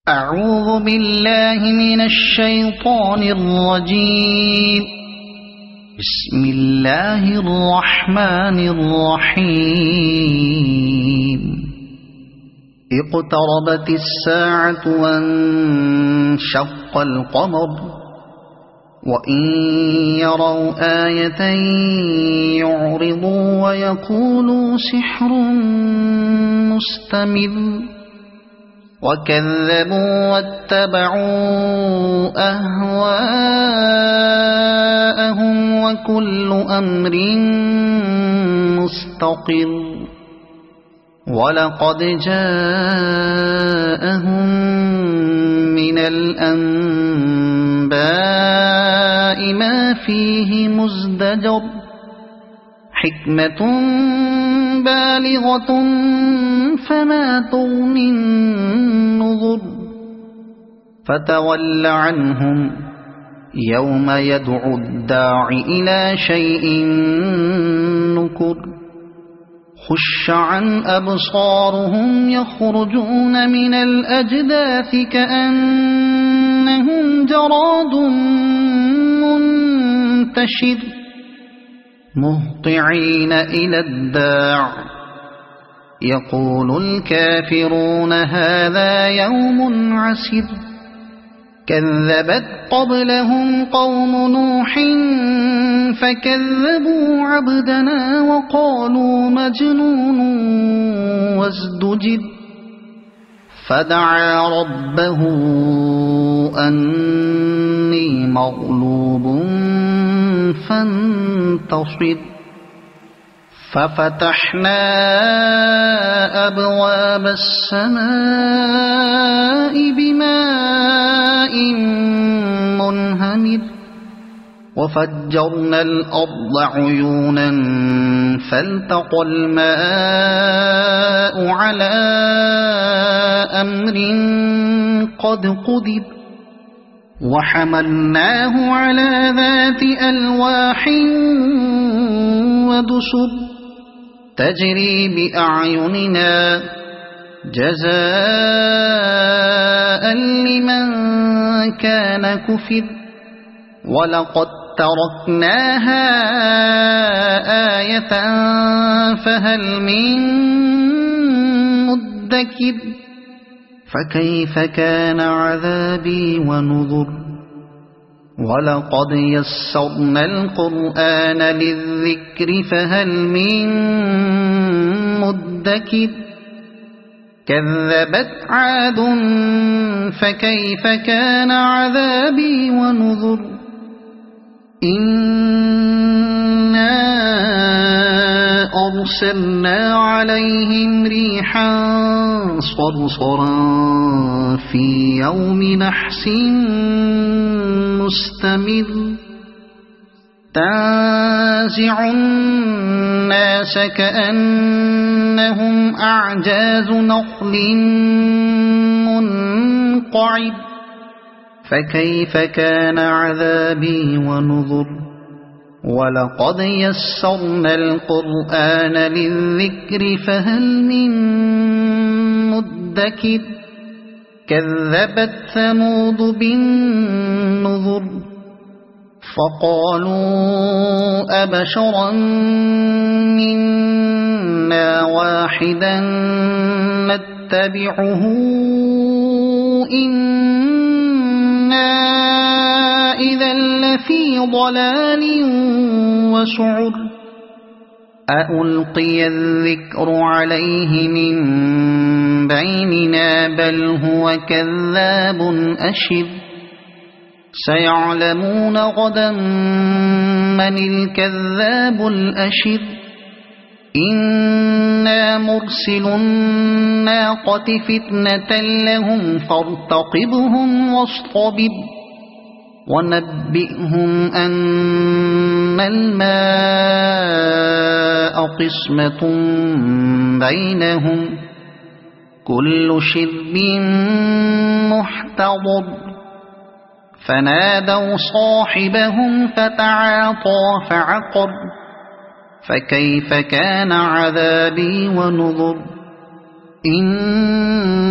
أعوذ بالله من الشيطان الرجيم. بسم الله الرحمن الرحيم. اقتربت الساعة وانشق القمر وإن يروا آية يعرضوا ويقولوا سحر مستمر وكذبوا واتبعوا أهواءهم وكل أمر مستقر ولقد جاءهم من الأنباء ما فيه مزدجر حكمة بالغة فما تغني النذر فتول عنهم يوم يدعو الداع إلى شيء نكر خش عن أبصارهم يخرجون من الأجداث كأنهم جراد منتشر مهطعين إلى الداع يقول الكافرون هذا يوم عسر كذبت قبلهم قوم نوح فكذبوا عبدنا وقالوا مجنون وازدجر فدعا ربه أني مغلوب فانتصر ففتحنا أبواب السماء بماء منهمر وفجرنا الأرض عيونا فالتقى الماء على أمر قد قدر وحملناه على ذات ألواح ودسر تجري بأعيننا جزاء لمن كان كفر ولقد تركناها آية فهل من مدكر فكيف كان عذابي ونذر ولقد يسرنا القرآن للذكر فهل من مدكر كذبت عاد فكيف كان عذابي ونذر إنا أرسلنا عليهم ريحا صرصرا في يوم نحس مستمر تنزع الناس كأنهم أعجاز نخل منقعر فكيف كان عذابي ونذر ولقد يسرنا القرآن للذكر فهل من مدكر كذبت ثمود بالنذر فقالوا أبشرا منا واحدا نتبعه إنا إذا لفي ضلال وسعر أألقي الذكر عليه من بيننا بل هو كذاب أشر سيعلمون غدا من الكذاب الأشر إنا مرسل الناقة فتنة لهم فارتقبهم واصطبر ونبئهم أن الماء قسمة بينهم كل شرب محتضر فنادوا صاحبهم فتعاطى فعقر فكيف كان عذابي ونذر إنا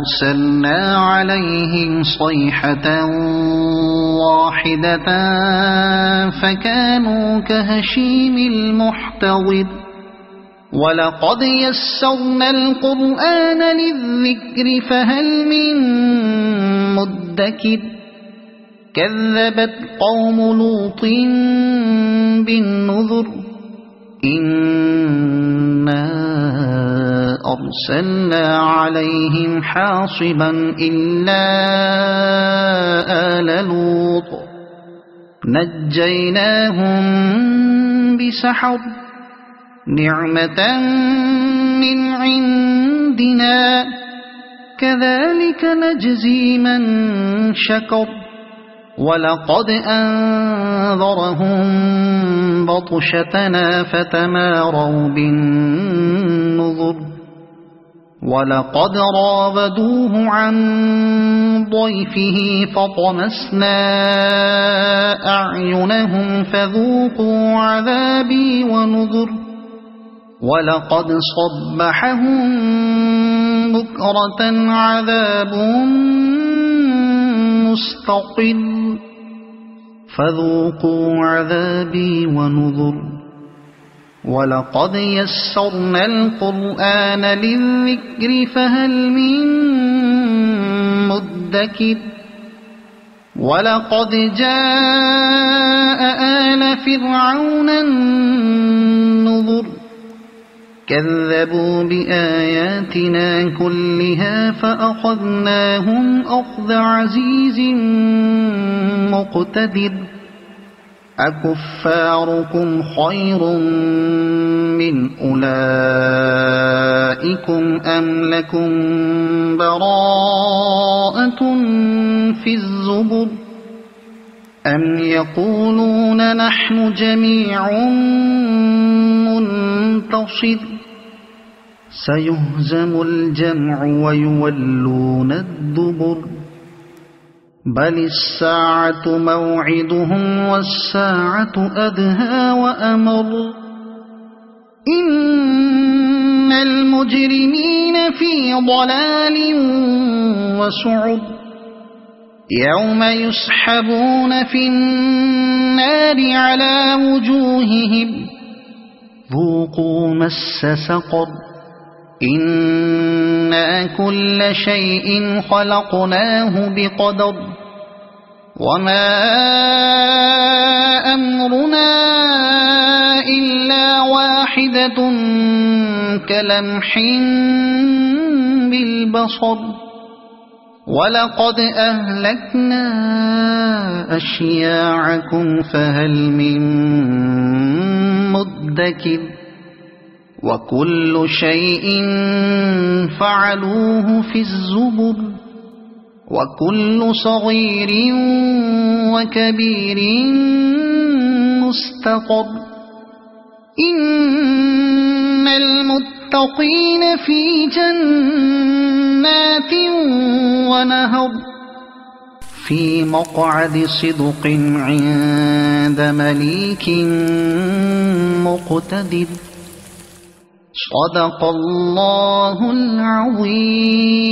أرسلنا عليهم صيحة واحدة فكانوا كهشيم المحتضر ولقد يسرنا القرآن للذكر فهل من مدكر كذبت قوم لوط بالنذر إنا أرسلنا عليهم حاصبا إلا آل لوط نجيناهم بسحر نعمة من عندنا كذلك نجزي من شكر ولقد أنذرهم بطشتنا فتماروا بالنذر ولقد راودوه عن ضيفه فطمسنا أعينهم فذوقوا عذابي ونذر ولقد صبحهم بكرة عذاب مستقل فذوقوا عذابي ونذر ولقد يسرنا القرآن للذكر فهل من مدكر ولقد جاء آل فرعون النذر كذبوا بآياتنا كلها فأخذناهم أخذ عزيز مقتدر أكفاركم خير من أولئكم أم لكم براءة في الزبر أم يقولون نحن جميع منتصر سيهزم الجمع ويولون الدبر بل الساعة موعدهم والساعة أدهى وأمر إن المجرمين في ضلال وسعر يوم يسحبون في النار على وجوههم ذوقوا مس سقر إنا كل شيء خلقناه بقدر وما أمرنا إلا واحدة كلمح بالبصر ولقد أهلكنا أشياعكم فهل من مدكر وكل شيء فعلوه في الزبر وكل صغير وكبير مستقر إن المتقين في جنات ونهر في مقعد صدق عند مليك مقتدر صدق الله العظيم.